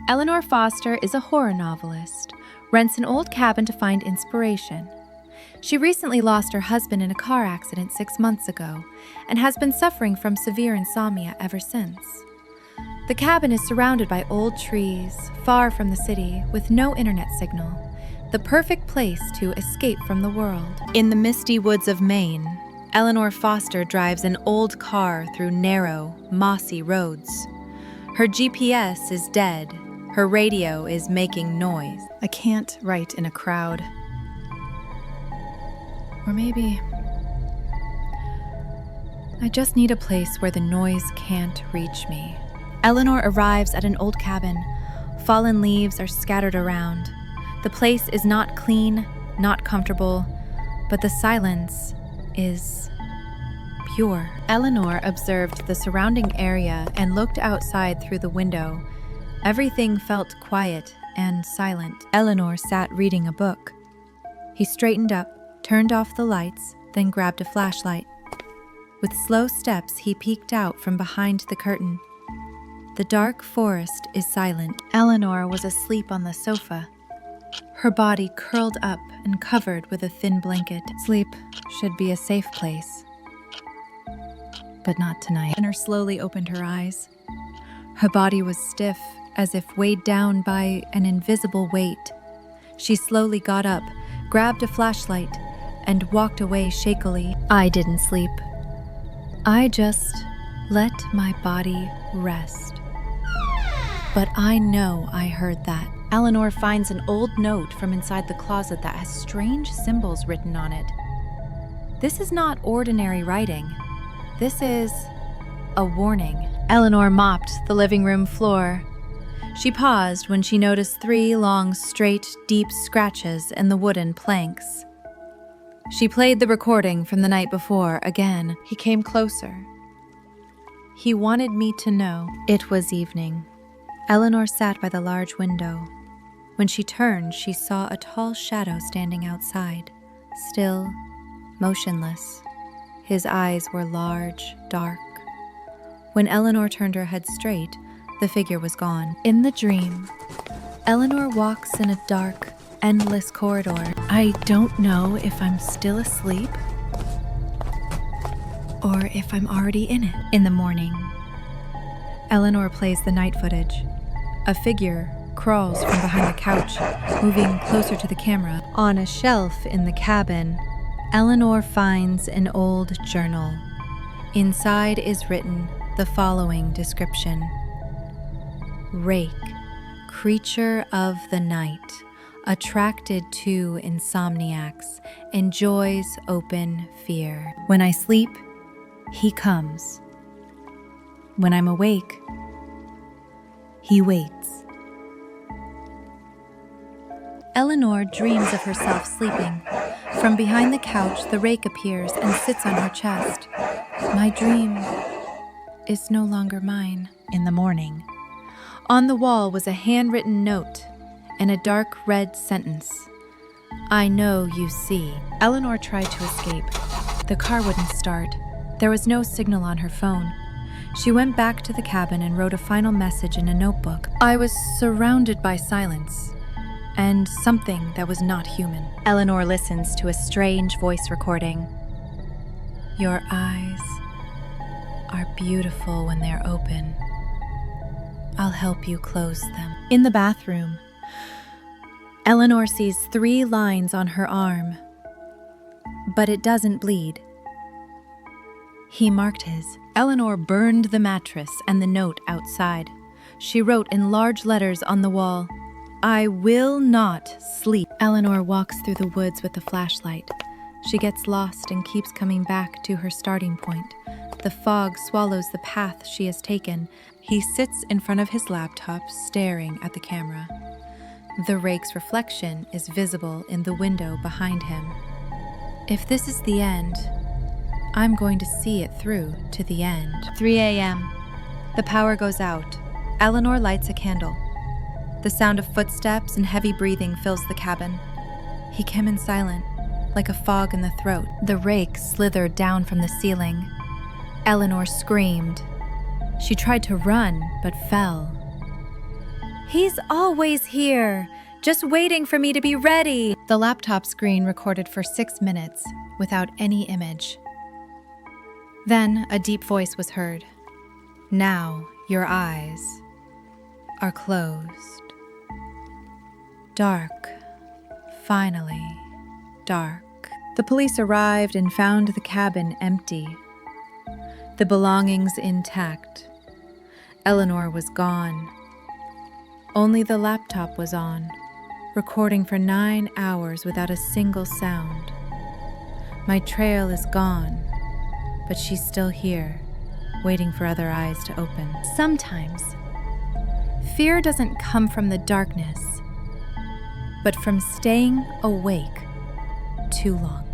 Eleanor Foster is a horror novelist, rents an old cabin to find inspiration. She recently lost her husband in a car accident 6 months ago and has been suffering from severe insomnia ever since. The cabin is surrounded by old trees, far from the city, with no internet signal, the perfect place to escape from the world. In the misty woods of Maine, Eleanor Foster drives an old car through narrow, mossy roads. Her GPS is dead. Her radio is making noise. I can't write in a crowd. Or maybe I just need a place where the noise can't reach me. Eleanor arrives at an old cabin. Fallen leaves are scattered around. The place is not clean, not comfortable, but the silence is pure. Eleanor observed the surrounding area and looked outside through the window. Everything felt quiet and silent. Eleanor sat reading a book. He straightened up, turned off the lights, then grabbed a flashlight. With slow steps, he peeked out from behind the curtain. The dark forest is silent. Eleanor was asleep on the sofa, her body curled up and covered with a thin blanket. Sleep should be a safe place, but not tonight. Eleanor slowly opened her eyes. Her body was stiff, as if weighed down by an invisible weight. She slowly got up, grabbed a flashlight, and walked away shakily. I didn't sleep. I just let my body rest. But I know I heard that. Eleanor finds an old note from inside the closet that has strange symbols written on it. This is not ordinary writing. This is a warning. Eleanor mopped the living room floor. She paused when she noticed 3 long, straight, deep scratches in the wooden planks. She played the recording from the night before again. He came closer. He wanted me to know. It was evening. Eleanor sat by the large window. When she turned, she saw a tall shadow standing outside, still, motionless. His eyes were large, dark. When Eleanor turned her head straight, the figure was gone. In the dream, Eleanor walks in a dark, endless corridor. I don't know if I'm still asleep or if I'm already in it. In the morning, Eleanor plays the night footage. A figure crawls from behind the couch, moving closer to the camera. On a shelf in the cabin, Eleanor finds an old journal. Inside is written the following description: Rake, creature of the night, attracted to insomniacs, enjoys open fear. When I sleep, he comes. When I'm awake, he waits. Eleanor dreams of herself sleeping. From behind the couch, the rake appears and sits on her chest. My dream is no longer mine. In the morning, on the wall was a handwritten note and a dark red sentence. I know you see. Eleanor tried to escape. The car wouldn't start. There was no signal on her phone. She went back to the cabin and wrote a final message in a notebook. I was surrounded by silence and something that was not human. Eleanor listens to a strange voice recording. Your eyes are beautiful when they're open. I'll help you close them. In the bathroom, Eleanor sees 3 lines on her arm, but it doesn't bleed. He marked his. Eleanor burned the mattress and the note outside. She wrote in large letters on the wall, I will not sleep. Eleanor walks through the woods with the flashlight. She gets lost and keeps coming back to her starting point. The fog swallows the path she has taken. He sits in front of his laptop, staring at the camera. The rake's reflection is visible in the window behind him. If this is the end, I'm going to see it through to the end. 3 a.m. The power goes out. Eleanor lights a candle. The sound of footsteps and heavy breathing fills the cabin. He came in silent, like a fog in the throat. The rake slithered down from the ceiling. Eleanor screamed. She tried to run, but fell. He's always here, just waiting for me to be ready. The laptop screen recorded for 6 minutes without any image. Then a deep voice was heard. Now your eyes are closed. Dark. Finally, dark. The police arrived and found the cabin empty. The belongings intact. Eleanor was gone. Only the laptop was on, recording for 9 hours without a single sound. My trail is gone, but she's still here, waiting for other eyes to open. Sometimes, fear doesn't come from the darkness, but from staying awake too long.